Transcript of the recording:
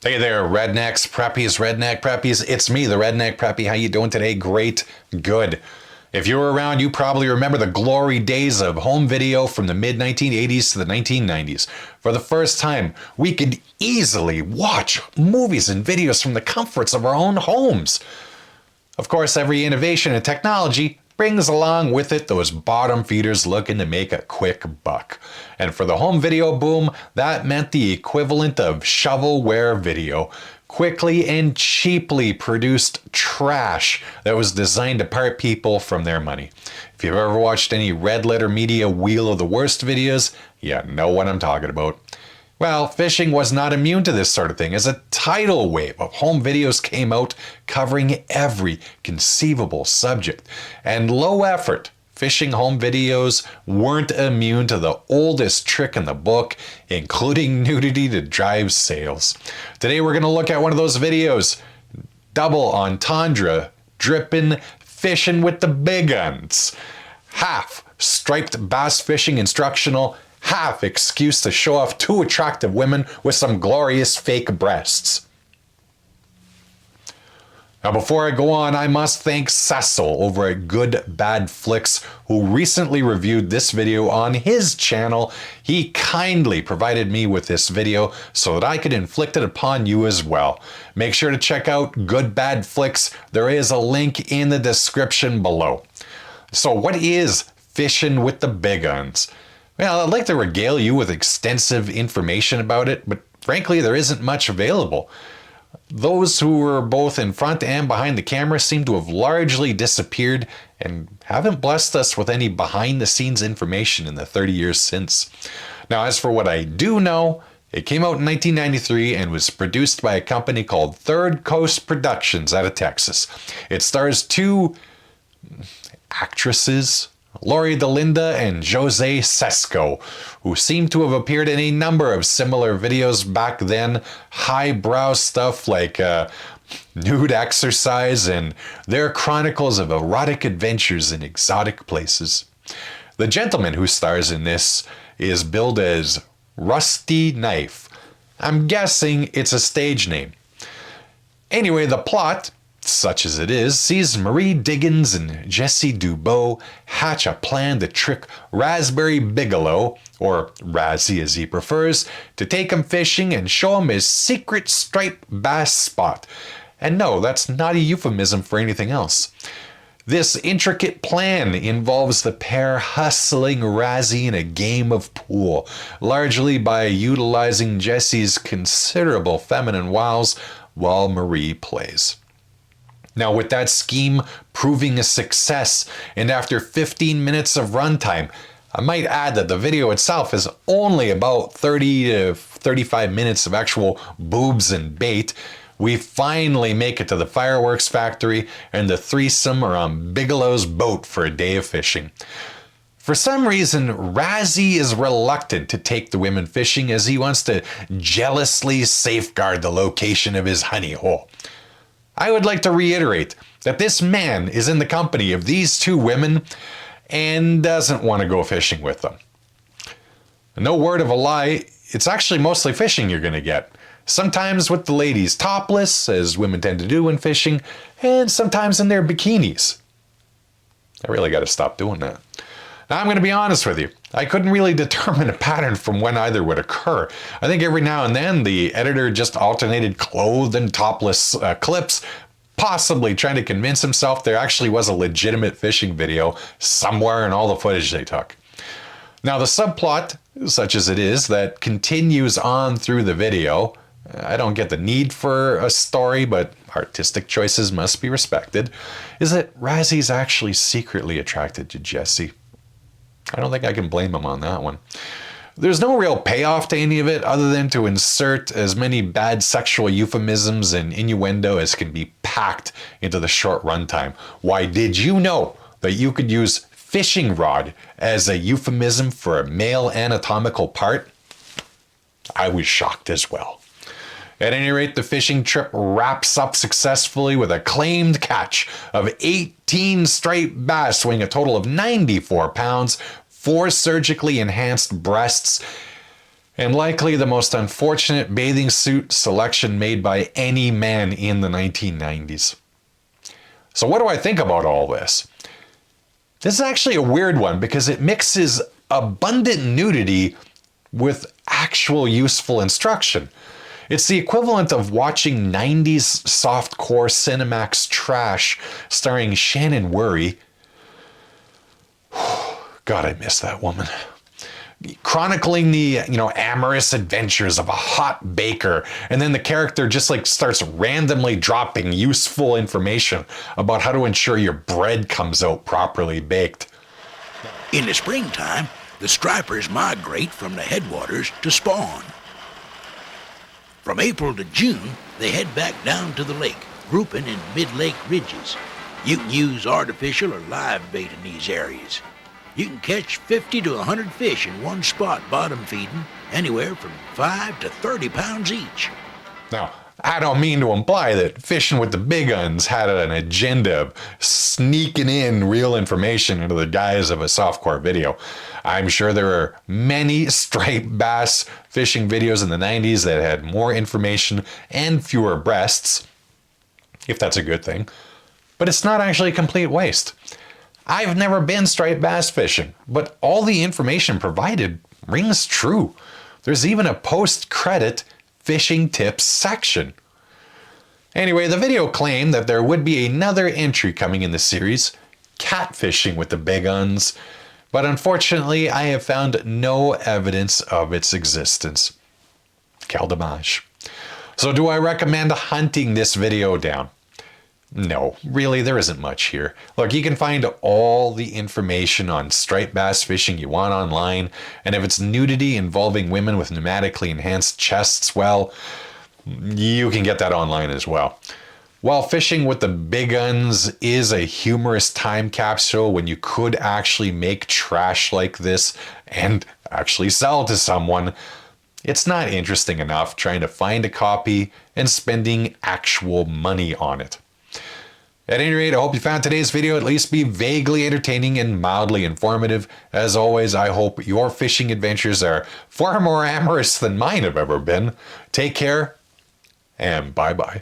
Hey there, Rednecks, Preppies, Redneck Preppies. It's me, the Redneck Preppy. How you doing today? Great. Good. If you were around, you probably remember the glory days of home video from the mid-1980s to the 1990s. For the first time, we could easily watch movies and videos from the comforts of our own homes. Of course, every innovation in technology brings along with it those bottom feeders looking to make a quick buck. And for the home video boom, that meant the equivalent of shovelware video. Quickly and cheaply produced trash that was designed to part people from their money. If you've ever watched any Red Letter Media Wheel of the Worst videos, you know what I'm talking about. Well, fishing was not immune to this sort of thing, as a tidal wave of home videos came out covering every conceivable subject. And low effort fishing home videos weren't immune to the oldest trick in the book, including nudity to drive sales. Today we're going to look at one of those videos, double entendre, dripping, fishing with the Big Uns. Half striped bass fishing instructional, half excuse to show off two attractive women with some glorious fake breasts. Now before I go on, I must thank Cecil over at Good Bad Flicks, who recently reviewed this video on his channel. He kindly provided me with this video so that I could inflict it upon you as well. Make sure to check out Good Bad Flicks. There is a link in the description below. So what is fishing with the Big Uns? Well, I'd like to regale you with extensive information about it, but frankly, there isn't much available. Those who were both in front and behind the camera seem to have largely disappeared and haven't blessed us with any behind-the-scenes information in the 30 years since. Now, as for what I do know, it came out in 1993 and was produced by a company called Third Coast Productions out of Texas. It stars two actresses, Lori DeLinda and Jose Sesco, who seem to have appeared in a number of similar videos back then. Highbrow stuff like nude exercise and their chronicles of erotic adventures in exotic places. The gentleman who stars in this is billed as Rusty Knife. I'm guessing it's a stage name. Anyway, the plot, such as it is, sees Marie Diggins and Jesse Dubois hatch a plan to trick Raspberry Bigelow, or Razzie as he prefers, to take him fishing and show him his secret striped bass spot. And no, that's not a euphemism for anything else. This intricate plan involves the pair hustling Razzie in a game of pool, largely by utilizing Jesse's considerable feminine wiles while Marie plays. Now, with that scheme proving a success, and after 15 minutes of runtime, I might add that the video itself is only about 30 to 35 minutes of actual boobs and bait, we finally make it to the fireworks factory, and the threesome are on Bigelow's boat for a day of fishing. For some reason, Razzie is reluctant to take the women fishing, as he wants to jealously safeguard the location of his honey hole. I would like to reiterate that this man is in the company of these two women and doesn't want to go fishing with them. No word of a lie, it's actually mostly fishing you're going to get. Sometimes with the ladies topless, as women tend to do when fishing, and sometimes in their bikinis. I really got to stop doing that. Now, I'm going to be honest with you. I couldn't really determine a pattern from when either would occur. I think every now and then the editor just alternated clothed and topless clips, possibly trying to convince himself there actually was a legitimate fishing video somewhere in all the footage they took. Now, the subplot, such as it is, that continues on through the video, I don't get the need for a story, but artistic choices must be respected, is that Razzie's actually secretly attracted to Jesse. I don't think I can blame him on that one. There's no real payoff to any of it other than to insert as many bad sexual euphemisms and innuendo as can be packed into the short runtime. Why, did you know that you could use fishing rod as a euphemism for a male anatomical part? I was shocked as well. At any rate, the fishing trip wraps up successfully with a claimed catch of 18 striped bass weighing a total of 94 pounds, 4 surgically enhanced breasts, and likely the most unfortunate bathing suit selection made by any man in the 1990s. So what do I think about all this? This is actually a weird one because it mixes abundant nudity with actual useful instruction. It's the equivalent of watching 90s softcore Cinemax trash starring Shannon Worry. God, I miss that woman. Chronicling the, amorous adventures of a hot baker, and then the character just starts randomly dropping useful information about how to ensure your bread comes out properly baked. In the springtime, the stripers migrate from the headwaters to spawn. From April to June, they head back down to the lake, grouping in mid-lake ridges. You can use artificial or live bait in these areas. You can catch 50 to 100 fish in one spot bottom feeding, anywhere from 5 to 30 pounds each. Now, I don't mean to imply that Fishin' with the Big Uns had an agenda of sneaking in real information into the guise of a softcore video. I'm sure there are many striped bass fishing videos in the 90s that had more information and fewer breasts, if that's a good thing. But it's not actually a complete waste. I've never been striped bass fishing, but all the information provided rings true. There's even a post-credit fishing tips section. Anyway, the video claimed that there would be another entry coming in the series, catfishing with the Big Uns, but unfortunately I have found no evidence of its existence. Quel dommage. So do I recommend hunting this video down? No, really, there isn't much here. Look, you can find all the information on striped bass fishing you want online, and if it's nudity involving women with pneumatically enhanced chests, well, you can get that online as well. While Fishing with the Big Uns is a humorous time capsule when you could actually make trash like this and actually sell to someone, it's not interesting enough trying to find a copy and spending actual money on it. At any rate, I hope you found today's video at least be vaguely entertaining and mildly informative. As always, I hope your fishing adventures are far more amorous than mine have ever been. Take care, and bye-bye.